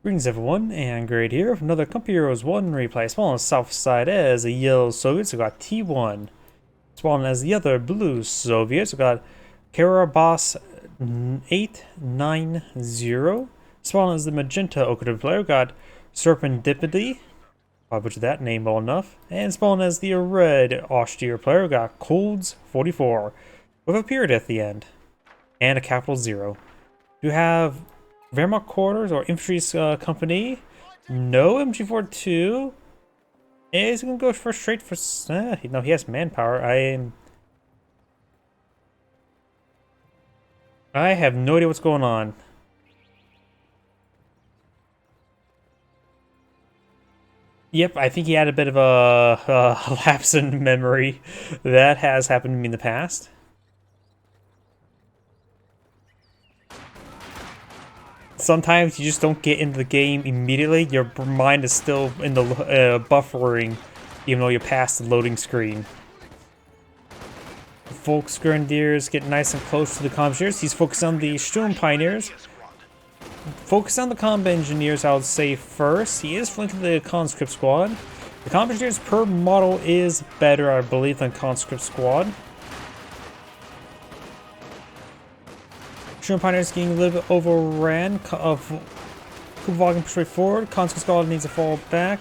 Greetings everyone, and Grade here with another Company Heroes 1 replay. Spawn on the south side as a yellow Soviets, we got T1. Spawn as the other blue Soviets, we got Karahas890. Spawn as the magenta Okative player, we got Serendipity. I butchered that name well enough. And spawn as the red austere player, we got Colds44 with a period at the end and a capital 0. You have Wehrmacht quarters or infantry company. No MG42. Is he gonna go for straight for? No, he has manpower. I have no idea what's going on. Yep, I think he had a bit of a lapse in memory. That has happened to me in the past. Sometimes you just don't get into the game immediately. Your mind is still in the buffering, even though you're past the loading screen. Volksgrenadiers get nice and close to the combat engineers. He's focused on the Sturm Pioneers. Focus on the combat engineers, I would say first. He is flanking the conscript squad. The combat engineers per model is better, I believe, than conscript squad. Sturm Pioneers getting a little bit overran. Kuvagen straight forward. Conscript squad needs to fall back.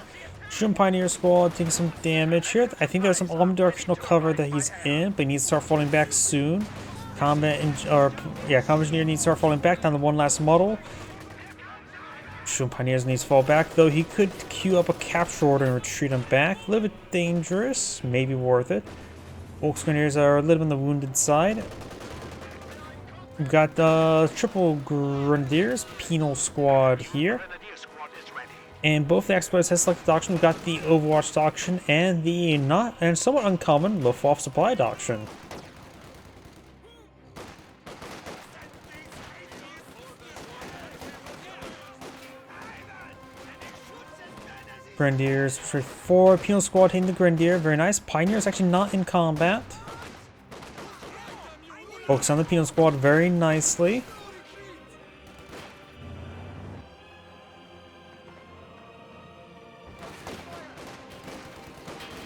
Sturm Pioneer squad taking some damage here. I think there's some omnidirectional cover that he's in, but he needs to start falling back soon. Combat engineer needs to start falling back down to one last model. Sturm Pioneers needs to fall back, though he could queue up a capture order and retreat him back. A little bit dangerous, maybe worth it. Volksgrenadiers are a little on the wounded side. We've got the triple grenadiers, penal squad here. And both the exploits has selected doctrine. We've got the Overwatch doctrine and the not and somewhat uncommon Luftwaffe supply doctrine. Grenadiers straight forward. Penal squad taking the grenadier, very nice. Pioneers actually not in combat. Focus on the penal squad very nicely.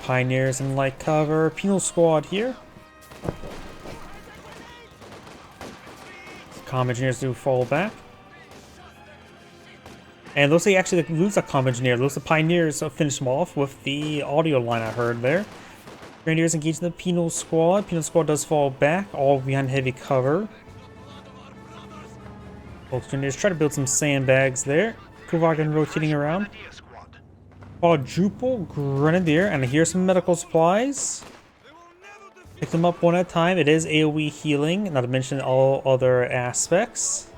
Pioneers in light cover. Penal squad here. Comm engineers do fall back. And looks like he actually lose a comm engineer. Looks like Pioneers finish them off with the audio line I heard there. Grenadiers engaging the penal squad. Penal squad does fall back, all behind heavy cover. Volksgrenadiers try to build some sandbags there. Kuvagen rotating around. Quadruple grenadier, and here's some medical supplies. Pick them up one at a time. It is AoE healing, not to mention all other aspects.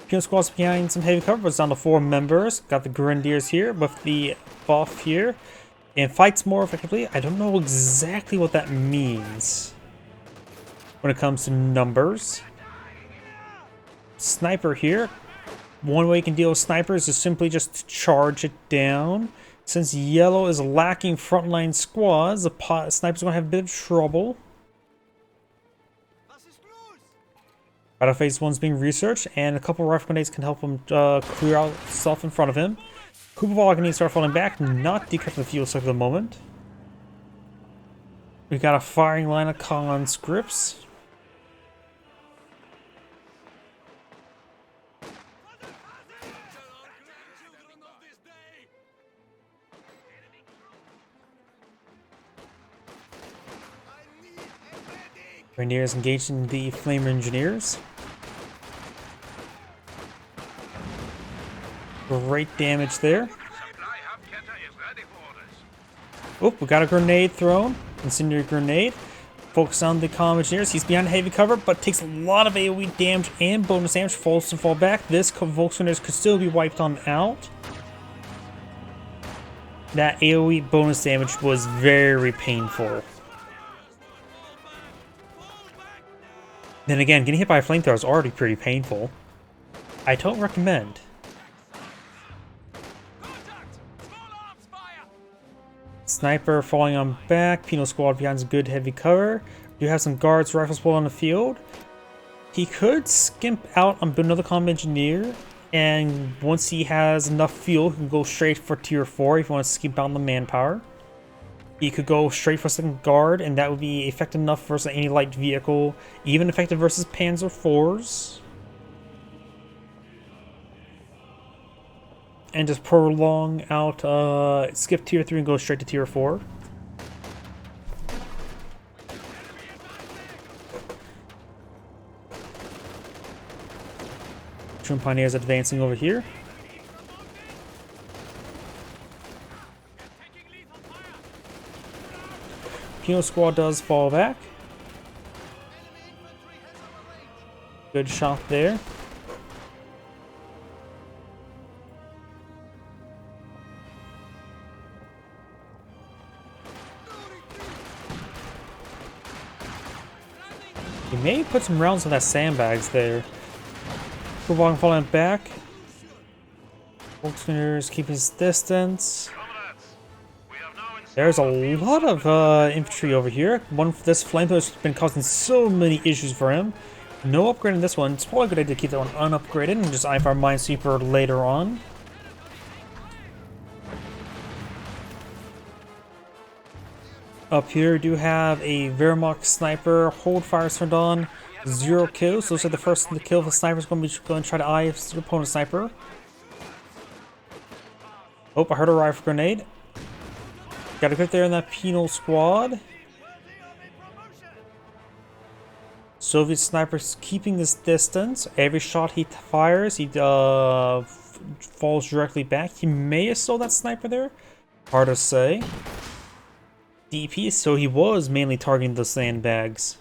Penal squad's behind some heavy cover, but it's down to 4 members. Got the grenadiers here with the buff here. And fights more effectively. I don't know exactly what that means when it comes to numbers. Sniper here. One way you can deal with snipers is simply just charge it down. Since yellow is lacking frontline squads, the sniper's going to have a bit of trouble. Battle phase 1's being researched, and a couple rifle grenades can help him clear out stuff in front of him. Kupovog needs to start falling back, not decrypt the fuel cycle at the moment. We got a firing line of conscripts. Grenadiers engaged in the flame engineers. Great damage there. Oh, we got a grenade thrown. Incendiary grenade. Focus on the comm engineers. He's behind heavy cover, but takes a lot of AoE damage and bonus damage. Falls to fall back. This Volksgrenadiers could still be wiped on out. That AoE bonus damage was very painful. Then again, getting hit by a flamethrower is already pretty painful. I don't recommend. Sniper falling on back. Penal squad behind some good heavy cover. You have some guards, rifles pulled on the field. He could skimp out on another comm engineer, and once he has enough fuel, he can go straight for tier 4 if you want to skimp out on the manpower. He could go straight for second guard, and that would be effective enough versus any light vehicle, even effective versus Panzer IVs. And just prolong out, skip tier 3 and go straight to tier 4. Troop Pioneers advancing over here. Penal Squad does fall back. Good shot there. He may put some rounds on that sandbags there. Kuvalgan falling back. Volkswagen's keeping his distance. There's a lot of infantry over here. This flamethrower has been causing so many issues for him. No upgrade in this one. It's probably a good idea to keep that one unupgraded and just eye for Minesweeper later on. Up here, we do have a Wehrmacht sniper. Hold fire turned on. 0 kills. So looks like the first kill of the sniper is going to try to eye his opponent's sniper. Oh, I heard a rifle grenade. Got to get there in that penal squad. Soviet sniper's keeping this distance. Every shot he fires, he falls directly back. He may have stole that sniper there. Hard to say. DP, so he was mainly targeting the sandbags.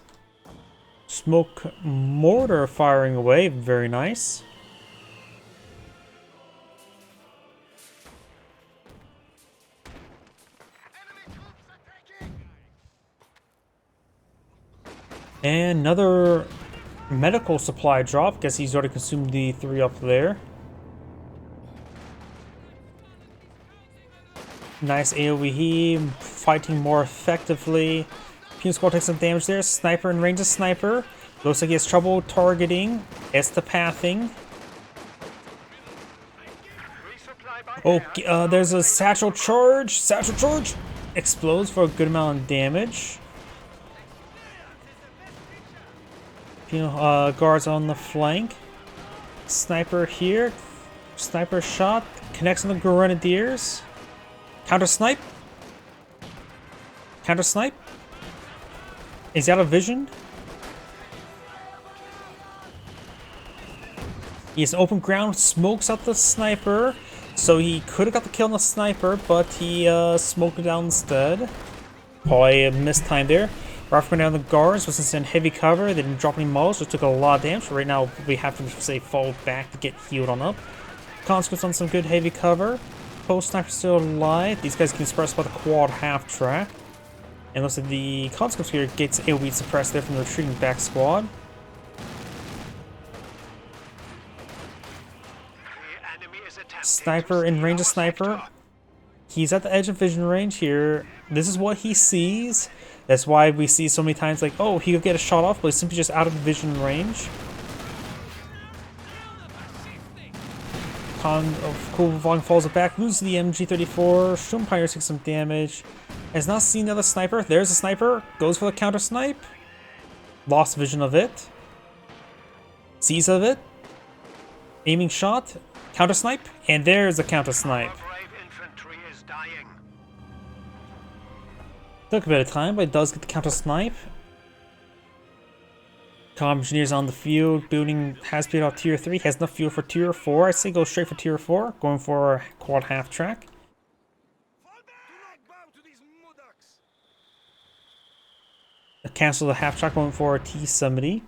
Smoke mortar firing away, very nice. And another medical supply drop. Guess he's already consumed the 3 up there. Nice AoE, fighting more effectively. Penal Squad takes some damage there. Sniper in range of sniper. Looks like he has trouble targeting. It's the pathing. Oh, there's a satchel charge. Satchel charge explodes for a good amount of damage. Penal guards on the flank. Sniper here. Sniper shot. Connects on the Grenadiers. Counter snipe. Counter snipe. Is he out of vision? He's open ground, smokes out the sniper. So he could have got the kill on the sniper, but he smoked it down instead. Probably a missed time there. Rifle down the guards was in heavy cover. They didn't drop any models, so it took a lot of damage. Right now we have to say fall back to get healed on up. Conscripts on some good heavy cover. Post sniper still alive. These guys can suppress by the quad half track. And looks like the conscripts here gets AoE suppressed there from the retreating back squad. Sniper in range of sniper. He's at the edge of vision range here. This is what he sees. That's why we see so many times like, oh, he could get a shot off, but he's simply just out of vision range. Kuvalgan falls it back, loses the MG34. Schumpire takes some damage. Has not seen the other sniper. There's a sniper. Goes for the counter snipe. Lost vision of it. Sees of it. Aiming shot. Counter snipe. And there's a counter snipe. Took a bit of time, but it does get the counter snipe. Comm engineers on the field, building has been out tier 3, has enough fuel for tier 4. I say go straight for tier 4, going for quad half track. Cancel the half track, going for T-70.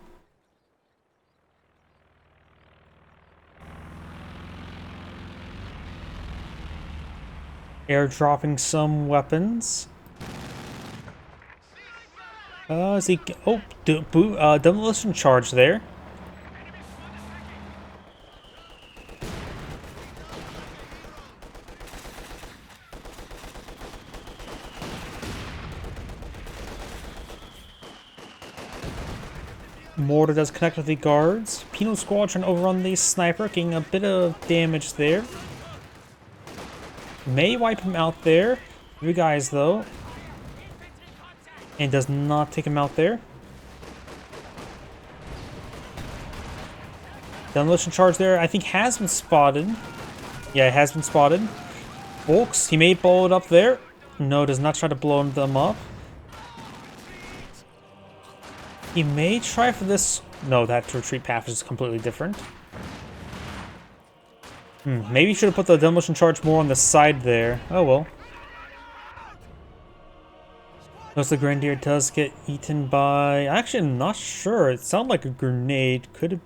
Airdropping some weapons. Is he? Oh, demolition charge there. mortar does connect with the guards. Penal Squad trying to overrun the sniper, getting a bit of damage there. May wipe him out there. 3 guys though. And does not take him out there. Demolition charge there, I think has been spotted. Yeah, it has been spotted. Volks, he may blow it up there. No, does not try to blow them up. He may try for this. No, that retreat path is completely different. Maybe he should have put the demolition charge more on the side there. Oh well. Notice the Grenadier does get eaten by... Actually, I'm not sure. It sounded like a grenade. Could have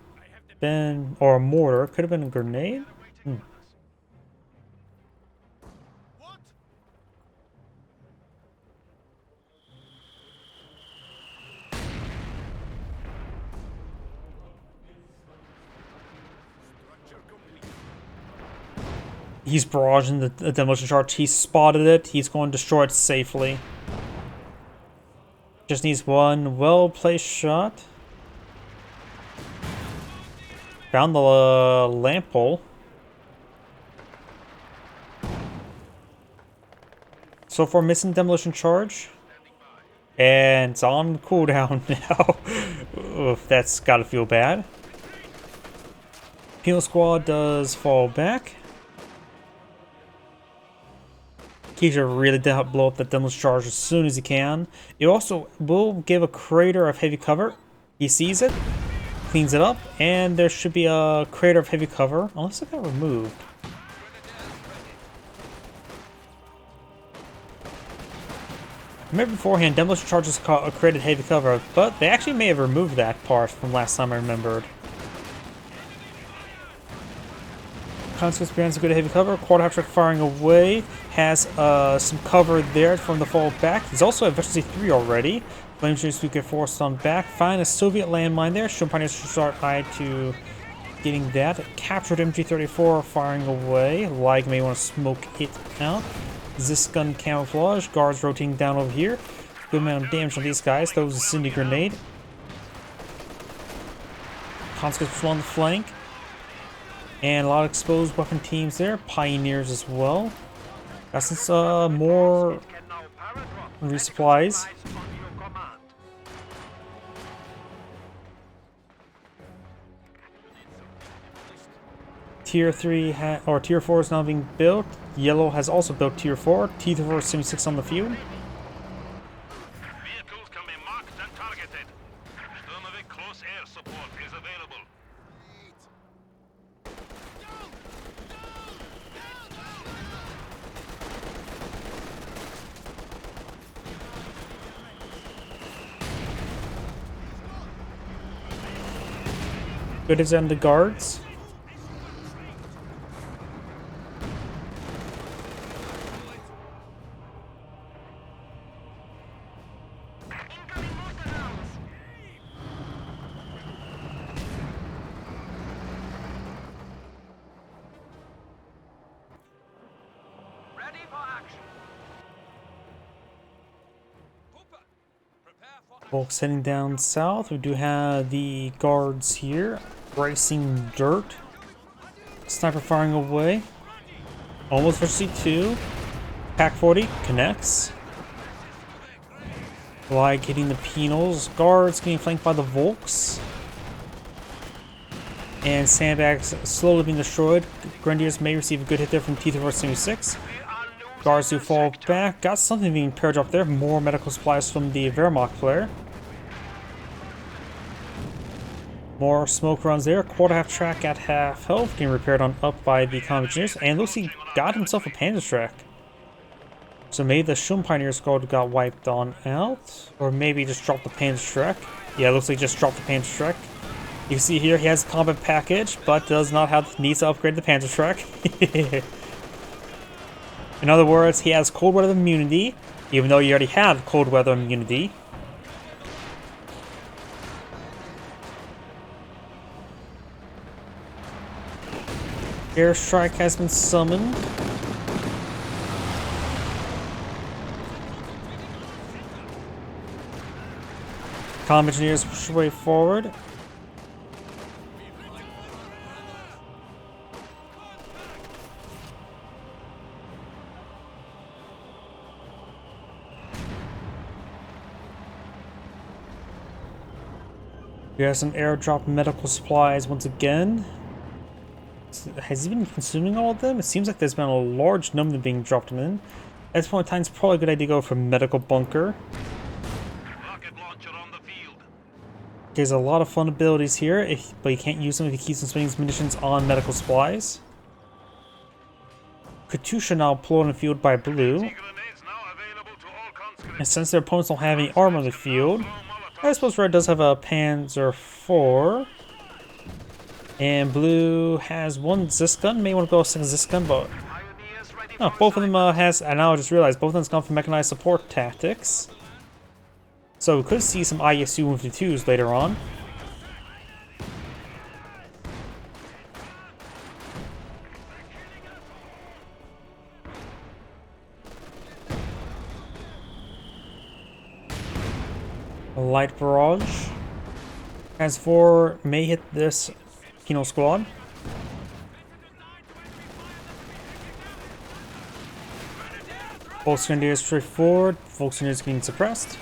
been... Or a mortar. Could have been a grenade? He's barraging the demolition charge. He spotted it. He's going to destroy it safely. Just needs one well-placed shot. Found the lamp hole. So far, missing demolition charge. And it's on cooldown now. Oof, that's gotta feel bad. Penal Squad does fall back. He should really blow up the demolition charge as soon as he can. It also will give a crater of heavy cover. He sees it, cleans it up, and there should be a crater of heavy cover, unless it got removed. Remember beforehand, demolition charges created heavy cover, but they actually may have removed that part from last time I remembered. Consequence brands a good heavy cover. Quarter half track firing away. Has some cover there from the fall back. He's also at Veteran 3 already. Flame Shooters do get forced on back. Find a Soviet landmine there. Shumpaniers should start eye to getting that. Captured MG34 firing away. Like may want to smoke it out. This gun camouflage. Guards rotating down over here. Good amount of damage on these guys. Throws a Cindy grenade. Consequence on the flank. And a lot of exposed weapon teams there. Pioneers as well. Got some more resupplies. Tier 3 or Tier 4 is now being built. Yellow has also built Tier 4. Tier 4 76 on the field. Vehicles can be marked and targeted. Sturmovik close air support is available. Good as on the guards. Folks heading down south. We do have the guards here. Racing dirt. Sniper firing away. Almost for C2. Pack 40 connects. Like hitting the penals. Guards getting flanked by the Volks. And sandbags slowly being destroyed. Grenadiers may receive a good hit there from T-476. Guards do fall back. Got something being paradropped there. More medical supplies from the Wehrmacht player. More smoke runs there. Quarter half track at half health. Getting repaired on up by the combat engineers. And looks like he got himself a Panzer track. So maybe the Shumpanier squad got wiped on out. Or maybe just dropped the Panzer track. Yeah, it looks like he just dropped the Panzer track. You can see here he has a combat package, but does not have needs to upgrade the Panzer track. In other words, he has cold weather immunity, even though he already had cold weather immunity. Airstrike has been summoned. Comm engineers push their way forward. We have some airdrop medical supplies once again. Has he been consuming all of them? It seems like there's been a large number being dropped in. At this point in time, it's probably a good idea to go for medical bunker. Rocket launcher on the field. There's a lot of fun abilities here, but you can't use them if he keeps on spending his munitions on medical supplies. Katusha now deployed on the field by blue. Grenades now available to all conscripts. And since their opponents don't have any armor on the field, I suppose red does have a Panzer IV. And blue has one Zisk gun. May want to go with a Zisk gun, but Pioneers ready oh, for both of them assignment. has. And now I just realized both of them's gone for mechanized support tactics. So we could see some ISU-152s later on. A light barrage. As for may hit this Kino squad. Volksgrenadiers straight forward. Volksgrenadiers getting suppressed.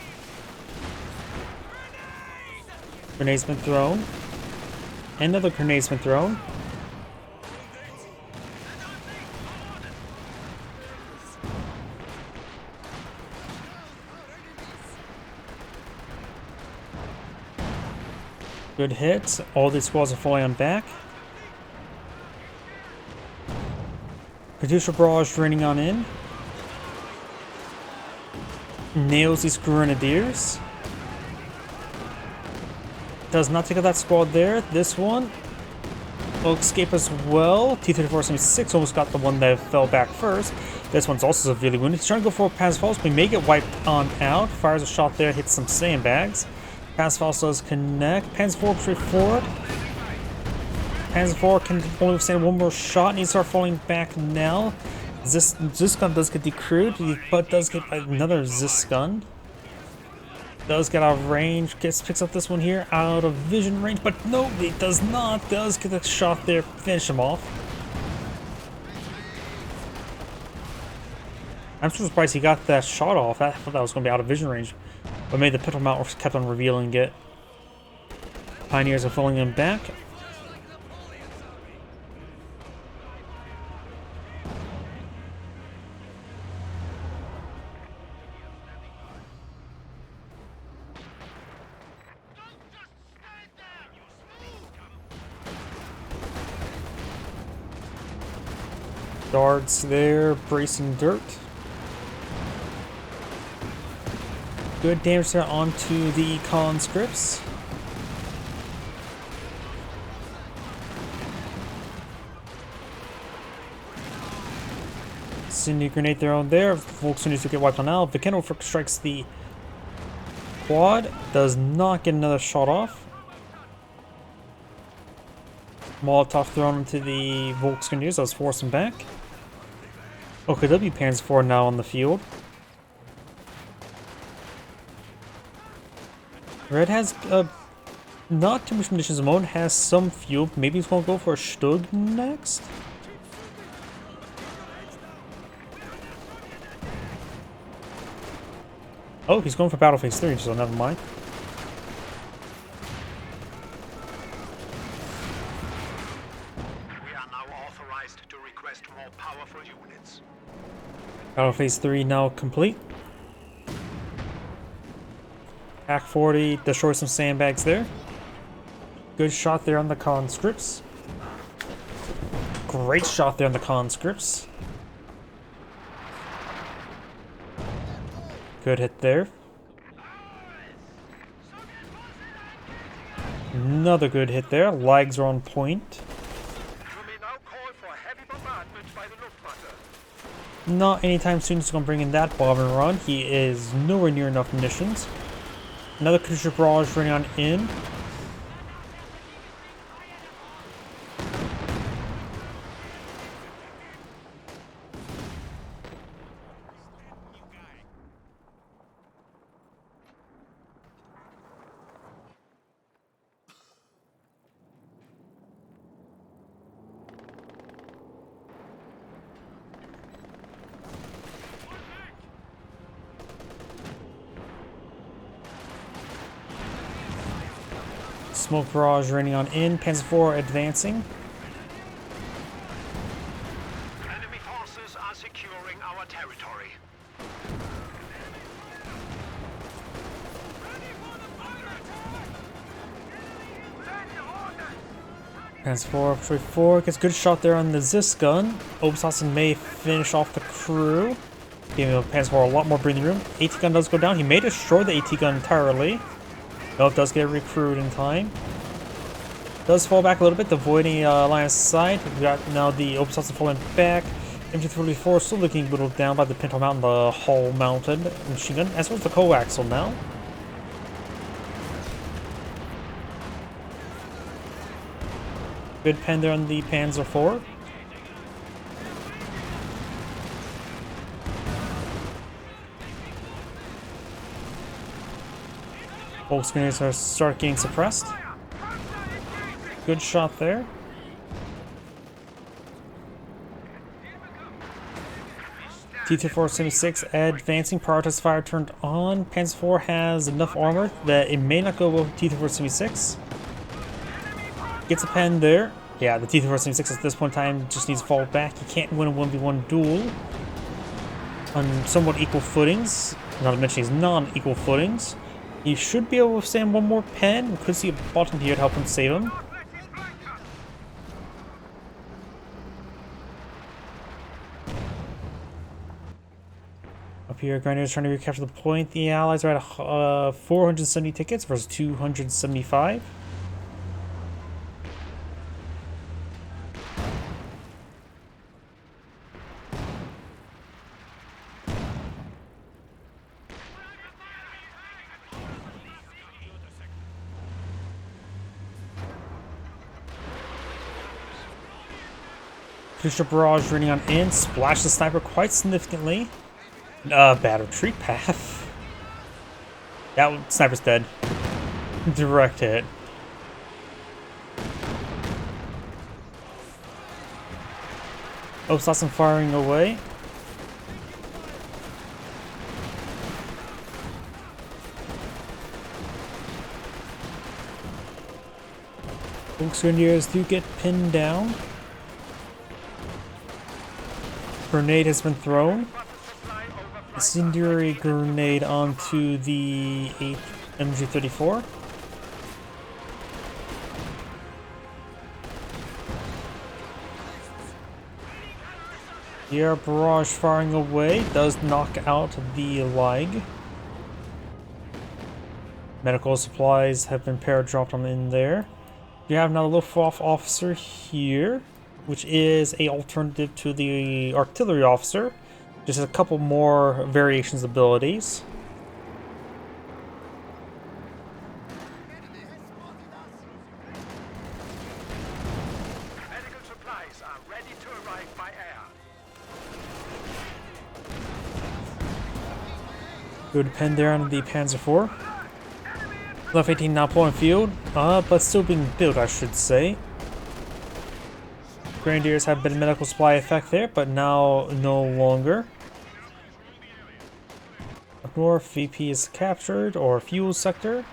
Grenade's been thrown. Another grenade's been thrown. Good hit. All these squads are falling on back. Katusha barrage draining on in. Nails these grenadiers. Does not take out that squad there. This one will escape as well. T-34-76 almost got the one that fell back first. This one's also severely wounded. He's trying to go for Pacific, but he may get wiped on out. Fires a shot there, hits some sandbags. Pacific does connect. Panzer IV straight forward. Panzer IV can only withstand one more shot. Needs to start falling back now. This gun does get decrewed, but does get another Zisk gun. Does get out of range. Picks up this one here out of vision range, but no, it does not. Does get a shot there. Finish him off. I'm so surprised he got that shot off. I thought that was going to be out of vision range. But maybe the pistol mount kept on revealing it. Pioneers are falling him back. Guards there, bracing dirt. Good damage there onto the conscripts. Cindy grenade there on there. Volks needs to get wiped on now. Vikeno strikes the quad. Does not get another shot off. Molotov thrown into the Volksgrenadiers. Let's force them back. OKW Panzer IV now on the field. Red has not too much munitions of mode, has some fuel. Maybe he's going to go for a Stug next? Oh, he's going for Battle Phase 3, so never mind. We are now authorized to request more powerful units. Battle Phase 3 now complete. Pack 40, destroy some sandbags there. Good shot there on the conscripts. Great shot there on the conscripts. Good hit there. Another good hit there. Legs are on point. You may now call for heavy bombardment by the Luftwaffe. Not anytime soon he's going to bring in that bomb and run. He is nowhere near enough munitions. Another Katusha barrage running on in. Smoke barrage raining on in. Panzer IV advancing. Enemy forces are securing our territory. Panzer IV, Patrol 4 gets a good shot there on the Zis gun. Obersassen may finish off the crew, giving the Panzer IV a lot more breathing room. AT gun does go down. He may destroy the AT gun entirely. No, it does get recruited in time. Does fall back a little bit, avoiding line of sight. We got now the Obersassen falling back. MG34 still looking whittled down by the Pinto Mountain, the hull mounted machine gun, as well as the coaxial now. Good pen there on the Panzer IV. Both screens are start getting suppressed. Good shot there. T-3476 advancing, prioritized fire turned on. Panzer IV has enough armor that it may not go well with T-3476. Gets a pen there. Yeah, the T-3476 at this point in time just needs to fall back. You can't win a 1v1 duel on somewhat equal footings. Not to mention these non-equal footings. He should be able to withstand one more pen. We could see a bottom here to help him save him. Up here, Grenadiers trying to recapture the point. The Allies are at 470 tickets versus 275. Crucial barrage running on in, splash the sniper quite significantly. Bad retreat path. That one, sniper's dead. Direct hit. Obersassen firing away. Grenadiers do get pinned down. Grenade has been thrown. Incendiary grenade onto the MG34. The air barrage firing away does knock out the leg. Medical supplies have been paradropped on in there. You have now the Luftwaffe officer here, which is a alternative to the artillery officer. Just a couple more variations of abilities. Medical supplies are ready to arrive by air. Good pen there on the Panzer IV. Left 18 now pulling field, but still being built, I should say. Grenadiers have been a medical supply effect there, but now no longer. Up north, VP is captured, or fuel sector.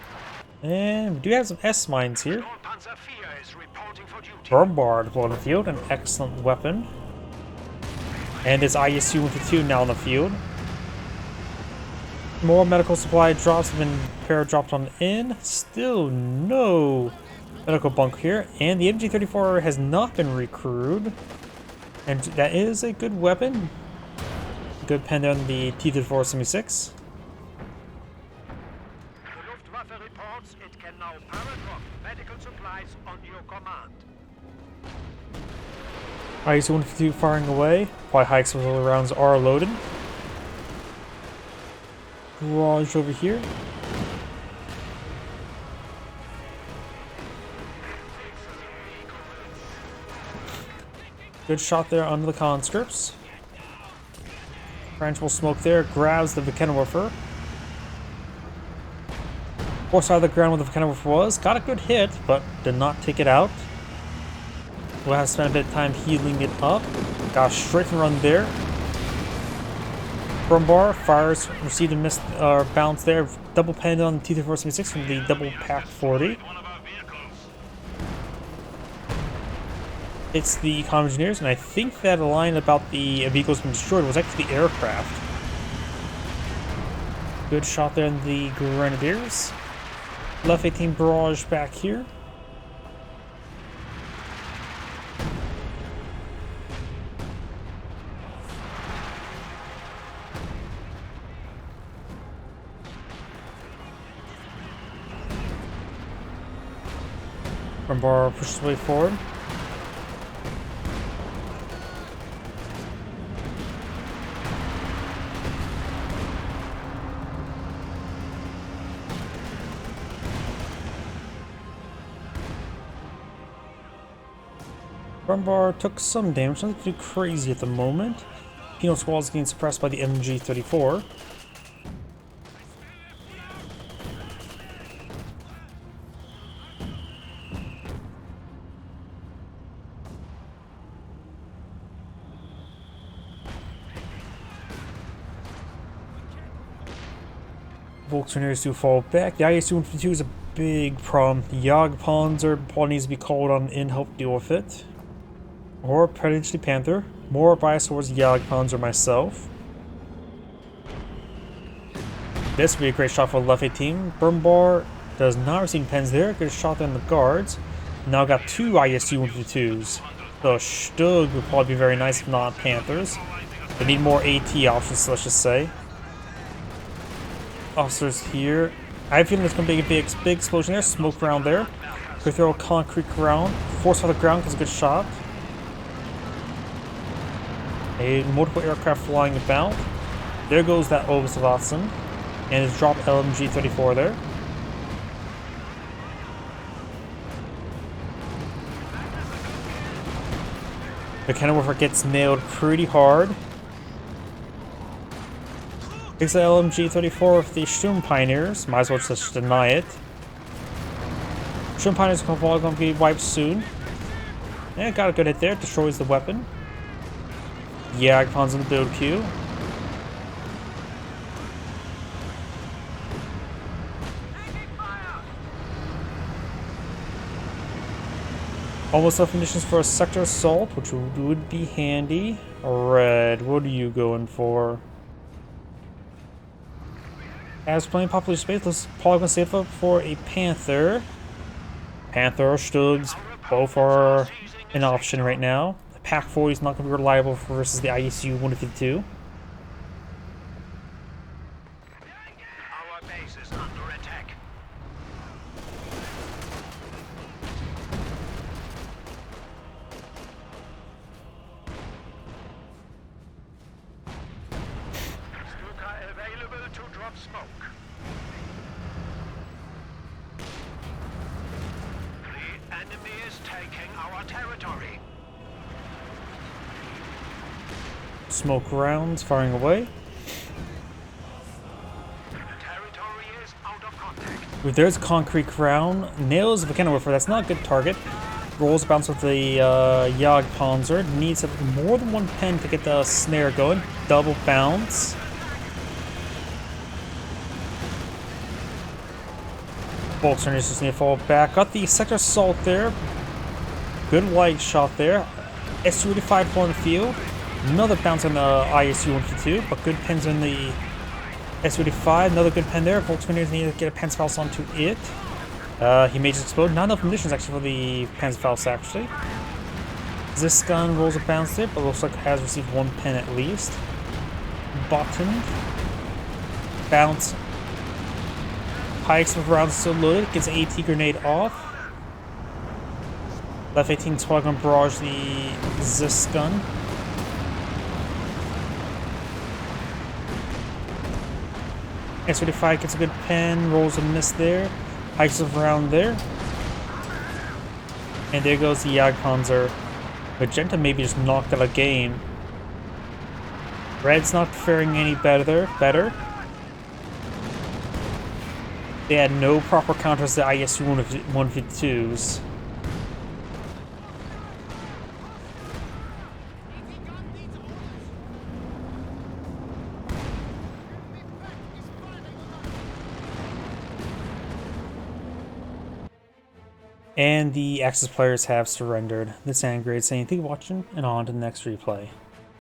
And we do have some S-mines here. Bombard deployed on the field, an excellent weapon. And it's ISU-152 now on the field. More medical supply drops have been paradropped on in. Still no medical bunker here, and the MG34 has not been recruited, and that is a good weapon. Good pen on the T-3476. The Luftwaffe reports it can now paradrop medical supplies on your command. IS-152 firing away. Probably high explosive rounds are loaded. Barrage over here. Good shot there under the conscripts. French will smoke there, grabs the Vickenwerfer. Fourth side of the ground where the Vickenwerfer was. Got a good hit, but did not take it out. We'll have to spend a bit of time healing it up. Got a straight run there. Brumbar fires, received a missed bounce there. Double penned on the T-3476 from the double pack 40. One of our vehicles. It's the comm engineers, and I think that line about the vehicles being destroyed was actually the aircraft. Good shot there in the Grenadiers. Left 18 barrage back here. Rumbar pushes his way forward. Rumbar took some damage, nothing too crazy at the moment. Penal Squall is getting suppressed by the MG34. Volkswagens do fall back. The IS-252 is a big problem. The Jagdpanzer probably needs to be called on in to help deal with it. Or potentially Panther. More bias towards Jagdpanzer myself. This would be a great shot for the left 18. Brumbar does not receive pens there. Good shot there on the guards. Now got two IS-252s. So Stug would probably be very nice if not Panthers. They need more AT options, let's just say. Officers here. I have a feeling there's going to be a big explosion there. Smoke round there. Could throw a concrete round. Force on the ground because a good shot. A multiple aircraft flying about. There goes that Oberstwaffe. And it's dropped LMG-34 there. The Kenilworth gets nailed pretty hard. Takes the LMG-34 with the Sturm Pioneers. Might as well just deny it. Sturm Pioneers are probably going to be wiped soon. Yeah, got a good hit there. Destroys the weapon. Jagdpanzer in the build queue. Almost enough munitions for a sector assault, which would be handy. Red, what are you going for? As plenty of population space, let's probably gonna save up for a Panther. Panther or Stugs, both are an option right now. The Pack 40 is not gonna be reliable versus the ISU-152. Our base is under attack. Stuka available to drop smoke. The enemy is taking our territory. Smoke rounds firing away. The territory is out of contact. If there's a concrete round, nails the Kenilworth. That's not a good target. Rolls bounce with the Jagdpanzer. Needs more than one pen to get the snare going. Double bounce. Volkswagens just need to fall back. Got the sector assault there. Good light shot there. SU-85 on the field. Another bounce on the ISU-152, but good pens on the SU-85. Another good pen there. Volkswagens need to get a Panzerfaust onto it. He may just explode. Not enough munitions actually for the Panzerfaust actually. This gun rolls a bounce there, but looks like it has received one pen at least. Button. Bounce. High explosive round still loaded. Gets an AT grenade off. Left 18 is probably going to barrage the Zis gun. S-35 gets a good pen, rolls a miss there. High explosive round there. And there goes the Jagdpanzer. Magenta maybe just knocked out a game. Red's not faring any better. They had no proper counters to ISU-152s. And the Axis players have surrendered. This is Angrade saying thank you for watching, and on to the next replay.